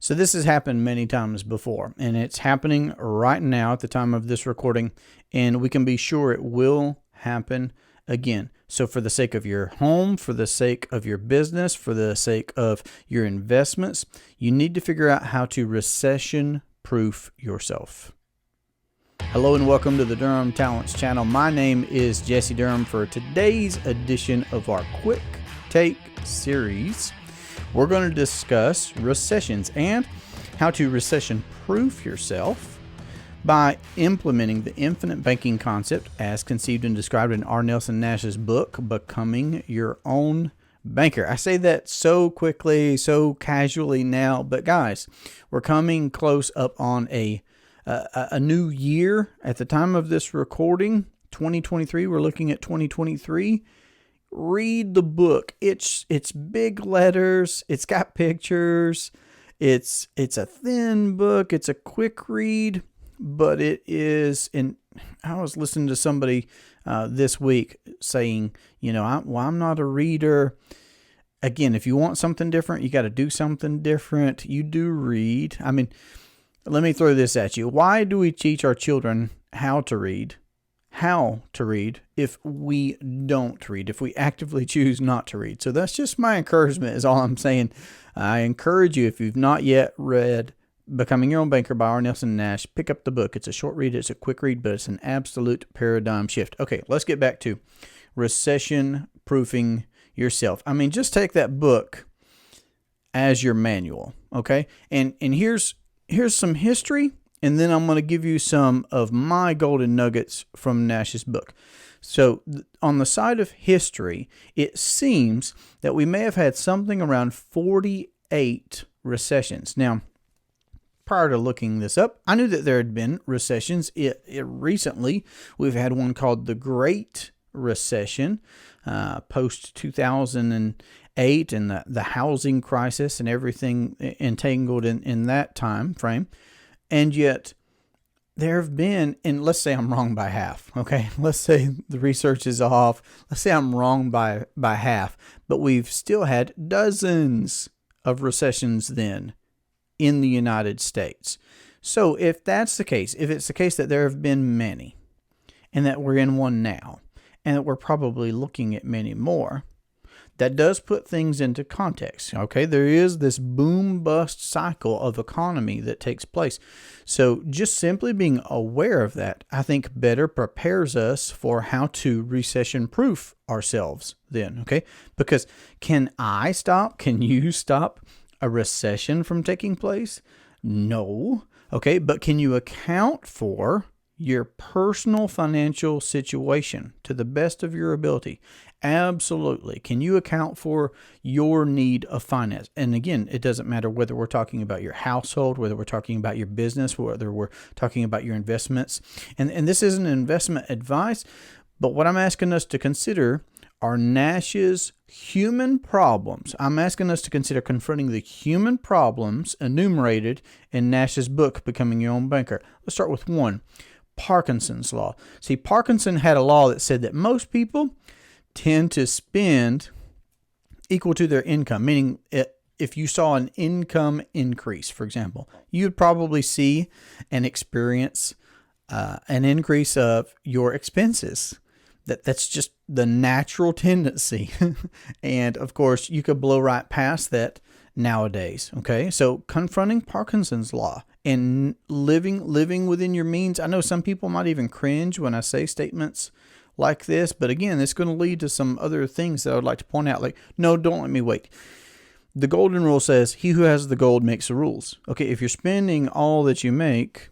So this has happened many times before, and it's happening right now at the time of this recording, and we can be sure it will happen again. So for the sake of your home, for the sake of your business, for the sake of your investments, you need to figure out how to recession-proof yourself. Hello and welcome to the Durham Talents channel. My name is Jesse Durham. For today's edition of our Quick Take series, we're going to discuss recessions and how to recession-proof yourself by implementing the infinite banking concept as conceived and described in R. Nelson Nash's book, Becoming Your Own Banker. I say that so quickly, so casually now, but guys, we're coming close up on a new year. At the time of this recording, 2023, we're looking at 2023. Read the book. It's big letters. It's got pictures. It's a thin book. It's a quick read, but it is. And I was listening to somebody this week saying, I'm not a reader. Again, if you want something different, you got to do something different. You do read. I mean, let me throw this at you. Why do we teach our children how to read? If we don't read, if we actively choose not to read. So that's just my encouragement is all I'm saying. I encourage you, if you've not yet read Becoming Your Own Banker by R. Nelson Nash, pick up the book. It's a short read, it's a quick read, but it's an absolute paradigm shift. Okay, let's get back to recession proofing yourself. I mean, just take that book as your manual, okay? And here's some history. And then I'm going to give you some of my golden nuggets from Nash's book. So on the side of history, it seems that we may have had something around 48 recessions. Now, prior to looking this up, I knew that there had been recessions. Recently, we've had one called the Great Recession, post-2008, and the housing crisis and everything entangled in that time frame. And yet there have been, and let's say I'm wrong by half, okay? Let's say the research is off. Let's say I'm wrong by half, but we've still had dozens of recessions then in the United States. So if that's the case, if it's the case that there have been many and that we're in one now and that we're probably looking at many more, that does put things into context, okay? There is this boom-bust cycle of economy that takes place. So just simply being aware of that, I think better prepares us for how to recession-proof ourselves then, okay? Because can you stop a recession from taking place? No, okay? But can you account for your personal financial situation to the best of your ability? Absolutely. Can you account for your need of finance? And again, it doesn't matter whether we're talking about your household, whether we're talking about your business, whether we're talking about your investments. And this isn't investment advice, but what I'm asking us to consider are Nash's human problems. I'm asking us to consider confronting the human problems enumerated in Nash's book, Becoming Your Own Banker. Let's start with one. Parkinson's law. See, Parkinson had a law that said that most people tend to spend equal to their income, meaning if you saw an income increase, for example, you'd probably see and experience an increase of your expenses. That's just the natural tendency. And of course, you could blow right past that nowadays. Okay, so confronting Parkinson's law and living within your means. I know some people might even cringe when I say statements like this, but again, it's going to lead to some other things that I would like to point out. Like, no, don't let me wait. The golden rule says, he who has the gold makes the rules. Okay, if you're spending all that you make,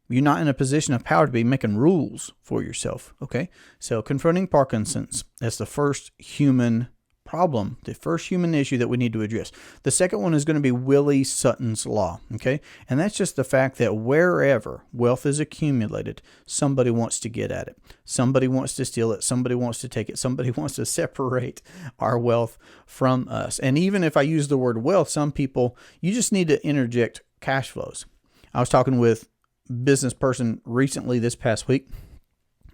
you're not in a position of power to be making rules for yourself. Okay, so confronting Parkinson's, that's the first human problem, the first human issue that we need to address. The second one is going to be Willie Sutton's law, okay? And that's just the fact that wherever wealth is accumulated, somebody wants to get at it. Somebody wants to steal it. Somebody wants to take it. Somebody wants to separate our wealth from us. And even if I use the word wealth, some people, you just need to interject cash flows. I was talking with a business person recently this past week,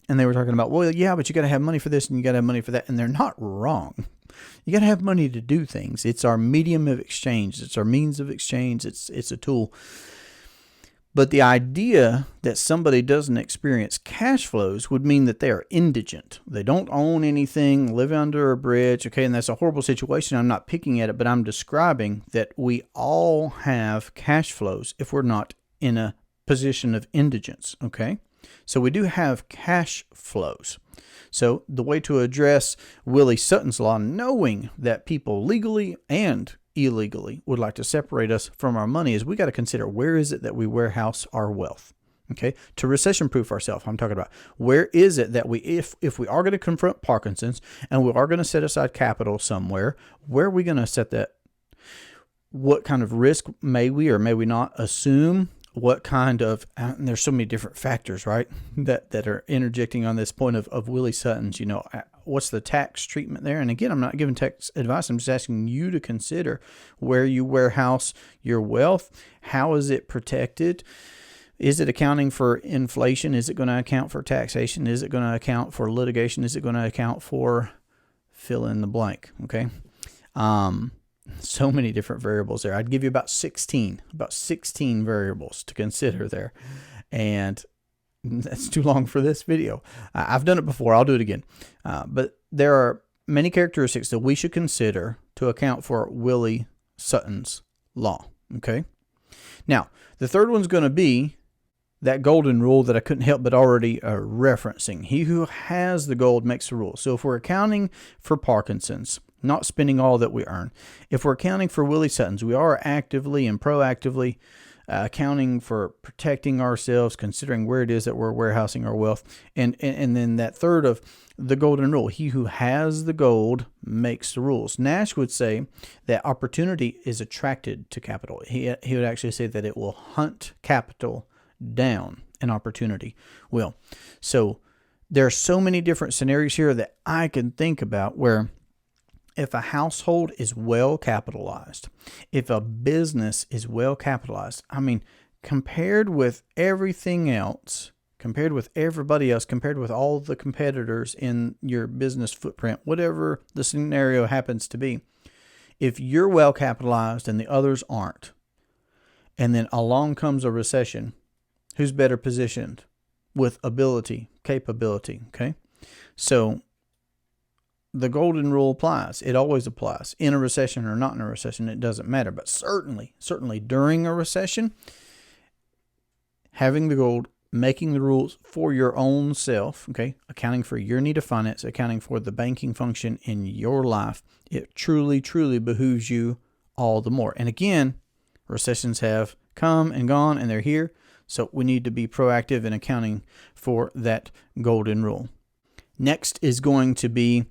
and they were talking about, well, yeah, but you got to have money for this and you got to have money for that. And they're not wrong. You got to have money to do things. It's our medium of exchange. It's our means of exchange. It's a tool. But the idea that somebody doesn't experience cash flows would mean that they are indigent. They don't own anything, live under a bridge. Okay, and that's a horrible situation. I'm not picking at it, but I'm describing that we all have cash flows if we're not in a position of indigence. Okay, so we do have cash flows. So the way to address Willie Sutton's law, knowing that people legally and illegally would like to separate us from our money, is we got to consider, where is it that we warehouse our wealth? Okay, to recession proof ourselves, I'm talking about where is it that we, if we are going to confront Parkinson's and we are going to set aside capital somewhere, where are we going to set that? What kind of risk may we or may we not assume? What kind of, and there's so many different factors, right, that are interjecting on this point of Willie Sutton's, what's the tax treatment there? And again, I'm not giving tax advice. I'm just asking you to consider where you warehouse your wealth. How is it protected? Is it accounting for inflation? Is it going to account for taxation? Is it going to account for litigation? Is it going to account for fill in the blank? Okay. So many different variables there. I'd give you about 16 variables to consider there. And that's too long for this video. I've done it before. I'll do it again. But there are many characteristics that we should consider to account for Willie Sutton's law. Okay. Now, the third one's going to be that golden rule that I couldn't help but already referencing. He who has the gold makes the rule. So if we're accounting for Parkinson's, not spending all that we earn, if we're accounting for Willie Sutton's, we are actively and proactively accounting for protecting ourselves, considering where it is that we're warehousing our wealth. And then that third of the golden rule, he who has the gold makes the rules. Nash would say that opportunity is attracted to capital. He would actually say that it will hunt capital down, and opportunity will. So there are so many different scenarios here that I can think about where if a household is well capitalized, if a business is well capitalized, I mean, compared with everything else, compared with everybody else, compared with all the competitors in your business footprint, whatever the scenario happens to be, if you're well capitalized and the others aren't, and then along comes a recession, who's better positioned with ability, capability? Okay. So the golden rule applies. It always applies. In a recession or not in a recession, it doesn't matter. But certainly during a recession, having the gold, making the rules for your own self, okay, accounting for your need of finance, accounting for the banking function in your life, it truly, truly behooves you all the more. And again, recessions have come and gone, and they're here. So we need to be proactive in accounting for that golden rule. Next is going to be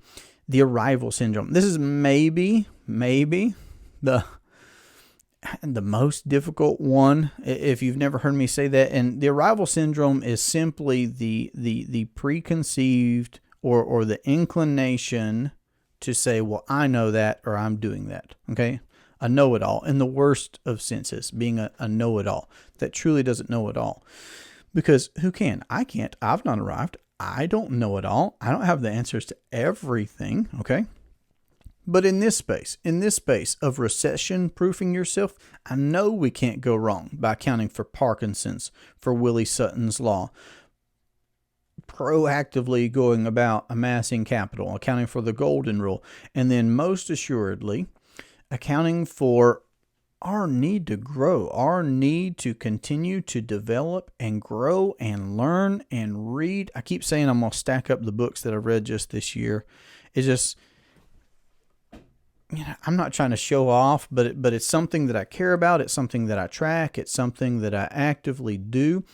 the arrival syndrome. This is maybe the most difficult one, if you've never heard me say that. And the arrival syndrome is simply the preconceived or the inclination to say, well, I know that, or I'm doing that. Okay. A know-it-all, in the worst of senses, being a know-it-all that truly doesn't know it all. Because who can? I can't. I've not arrived. I don't know it all. I don't have the answers to everything, okay? But in this space of recession proofing yourself, I know we can't go wrong by accounting for Parkinson's, for Willie Sutton's law, proactively going about amassing capital, accounting for the golden rule, and then most assuredly accounting for our need to grow, our need to continue to develop and grow and learn and read. I keep saying I'm going to stack up the books that I've read just this year. It's just, I'm not trying to show off, but it's something that I care about. It's something that I track. It's something that I actively do.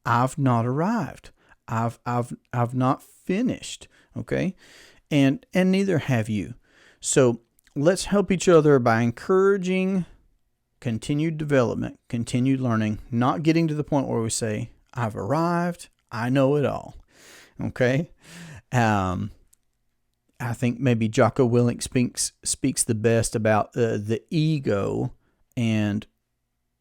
I've not arrived. I've not finished. Okay. And neither have you. So let's help each other by encouraging continued development, continued learning, not getting to the point where we say, I've arrived, I know it all. Okay. I think maybe Jocko Willink speaks the best about the ego and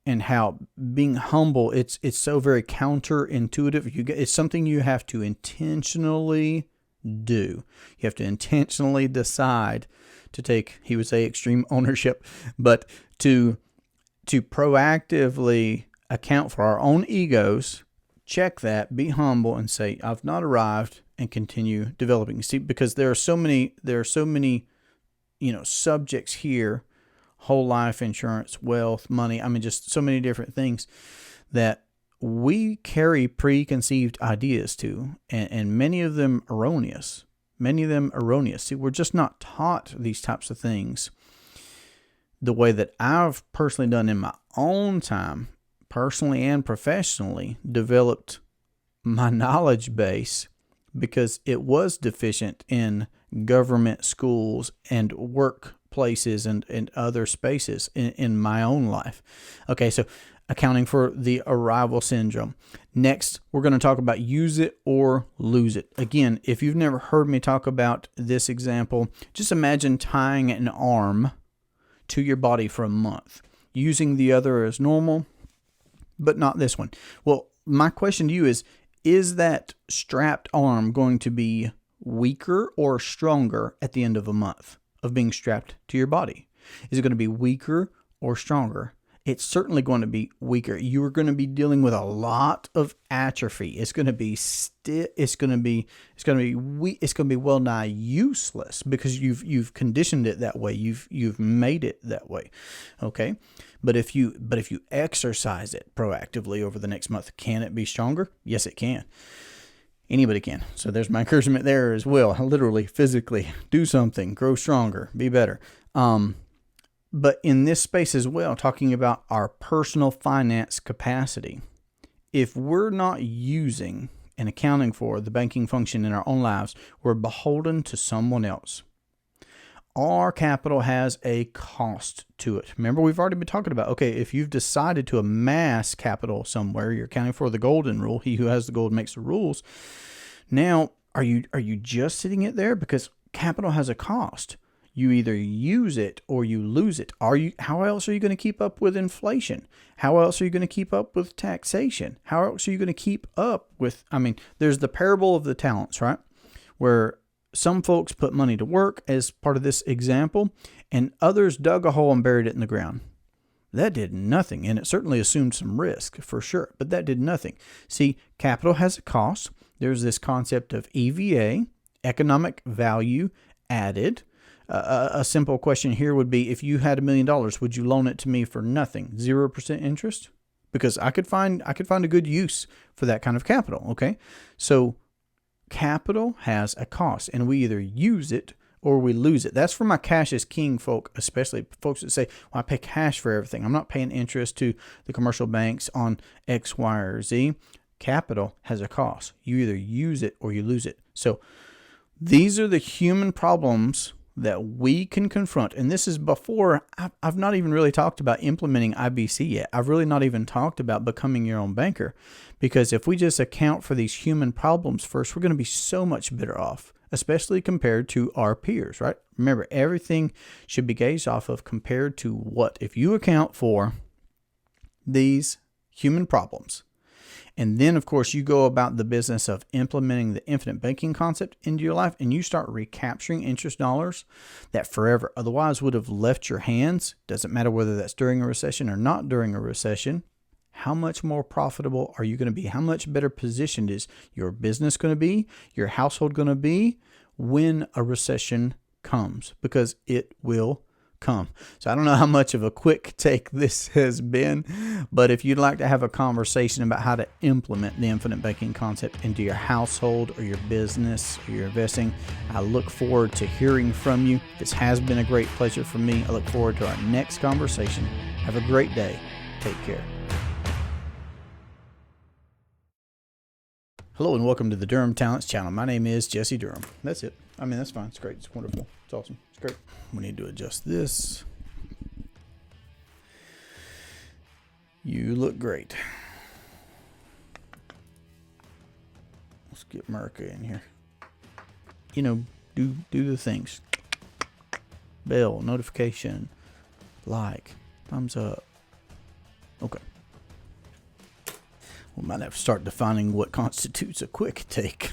how being humble, it's so very counterintuitive. It's something you have to intentionally do. You have to intentionally decide to take, he would say, extreme ownership, but to proactively account for our own egos, check that, be humble, and say, I've not arrived, and continue developing. See, because there are so many, subjects here, whole life insurance, wealth, money, just so many different things that we carry preconceived ideas to, and many of them erroneous. See, we're just not taught these types of things the way that I've personally done in my own time, personally and professionally, developed my knowledge base because it was deficient in government schools and workplaces and other spaces in my own life. Okay, so accounting for the arrival syndrome. Next, we're going to talk about use it or lose it. Again, if you've never heard me talk about this example, just imagine tying an arm to your body for a month, using the other as normal, but not this one. Well, my question to you is that strapped arm going to be weaker or stronger at the end of a month of being strapped to your body? Is it going to be weaker or stronger? It's certainly going to be weaker. You are going to be dealing with a lot of atrophy. It's going to be it's going to be well nigh useless because you've conditioned it that way. You've made it that way. Okay? But if you exercise it proactively over the next month, can it be stronger? Yes, it can. Anybody can. So there's my encouragement there as well. Literally, physically, do something, grow stronger, be better. But in this space as well, talking about our personal finance capacity, if we're not using and accounting for the banking function in our own lives, we're beholden to someone else. Our capital has a cost to it. Remember, we've already been talking about, okay, if you've decided to amass capital somewhere, you're accounting for the golden rule. He who has the gold makes the rules. Now, are you just sitting it there? Because capital has a cost. You either use it or you lose it. How else are you going to keep up with inflation? How else are you going to keep up with taxation? How else are you going to keep up with, there's the parable of the talents, right? Where some folks put money to work as part of this example, and others dug a hole and buried it in the ground. That did nothing, and it certainly assumed some risk for sure, but that did nothing. See, capital has a cost. There's this concept of EVA, economic value added. A simple question here would be, if you had $1 million, would you loan it to me for nothing, 0% interest? Because I could find a good use for that kind of capital. Okay, so capital has a cost, and we either use it or we lose it. That's for my cash is king folk, especially folks that say, well, I pay cash for everything. I'm not paying interest to the commercial banks on X, Y, or Z. Capital has a cost. You either use it or you lose it. So these are the human problems that we can confront. And this is before, I've not even really talked about implementing IBC yet. I've really not even talked about becoming your own banker. Because if we just account for these human problems first, we're going to be so much better off, especially compared to our peers, right? Remember, everything should be gauged off of compared to what? If you account for these human problems, and then, of course, you go about the business of implementing the infinite banking concept into your life, and you start recapturing interest dollars that forever otherwise would have left your hands. Doesn't matter whether that's during a recession or not during a recession. How much more profitable are you going to be? How much better positioned is your business going to be? Your household going to be when a recession comes? Because it will come. So I don't know how much of a quick take this has been, but if you'd like to have a conversation about how to implement the infinite banking concept into your household or your business or your investing, I look forward to hearing from you. This has been a great pleasure for me. I look forward to our next conversation. Have a great day. Take care. Hello and welcome to the Durham Talents channel. My name is Jesse Durham. That's it. That's fine. It's great. It's wonderful. It's awesome. It's great. We need to adjust this. You look great. Let's get America in here. Do the things. Bell, notification, like, thumbs up. Okay. We might have to start defining what constitutes a quick take.